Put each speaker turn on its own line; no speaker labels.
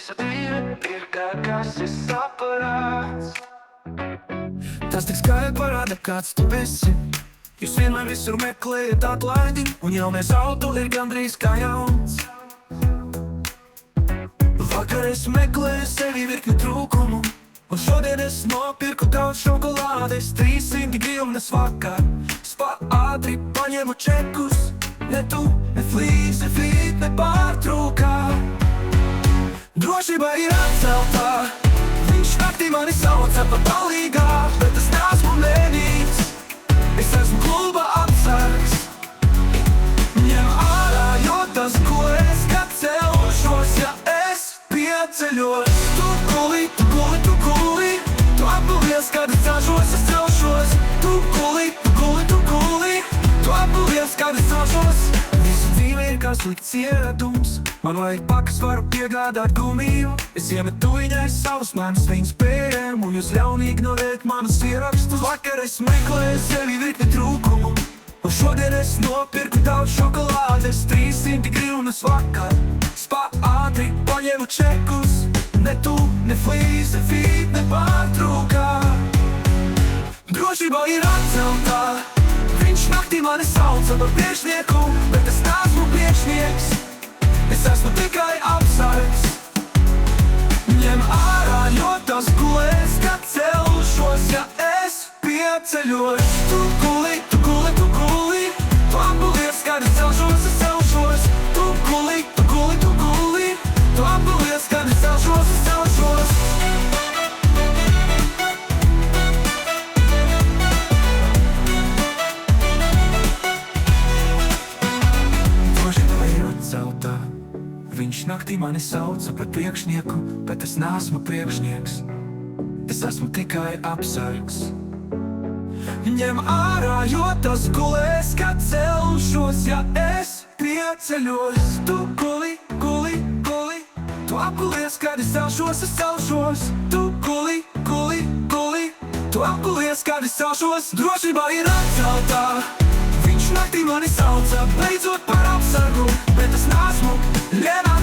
Visa dzīve ir kā kases aparāts. Tas tik skaidri parāda, kāds tu esi. Jūs vienmēr visur meklējat atlaidi, un jaunais auto ir gandrīz kā jauns. Vakar es meklēju sevi virkni trūkumu, un šodien es nopirku daudz šokolādes. 300 grivnas vakar, spa ātri paņēmu čekus. Ne tu, ne flīz, ne fīt, ne pārtrūkā. Drošība ir atceltā. Viņš naktī mani sauca pa palīgā, bet es neesmu mērīts. Es esmu kluba apsargs. Ņem ārā, jo tas, ko es kad celšos, ja es pieceļos. Tu guli, tu guli, tu guli. Tu apgulies, kad es celšos, es celšos. Tu guli, tu guli, tu guli. Tu apgulies, kad es celšos. Visu dzīve ir kā slikts ieradums. Man vajag pakas, varu piegādāt gumiju. Es iemetu viņai savus manus viņas pējumu. Jūs ļauni ignorēt manus ierakstus. Vakar es meklēju sevi virkni trūkumu, un šodien es nopirku daudz šokolādes. 300 grivnas vakar, spa ātri paņēmu čekus. Ne tu, ne flīz, ne fīt, ne pārtrūkā. Drošība ir atceltā. Viņš naktī mani sauca par priekšnieku, bet es neesmu priekšnieks. Es esmu tikai apsargs. Ņem ārā, jo tas gulēs, kad celšos, ja es pieceļos. Tu guli, tu guli, tu guli. Tu apgulies, kad es celšos, es celšos. Tu guli, tu guli, tu guli. Tu apgulies, kad es celšos, es celšos. Drošība ir atceltā. Viņš naktī mani sauca par priekšnieku, bet es neesmu priekšnieks. Es esmu tikai apsargs. Ņem ārā, jo tas gulēs, kad celšos, ja es pieceļos. Tu guli, guli, guli. Tu apgulies, kad es celšos, es celšos. Tu guli, guli, guli. Tu apgulies, kad es celšos. Drošība ir atceltā. Viņš naktī mani sauca beidzot par apsargu, bet es neesmu Liena.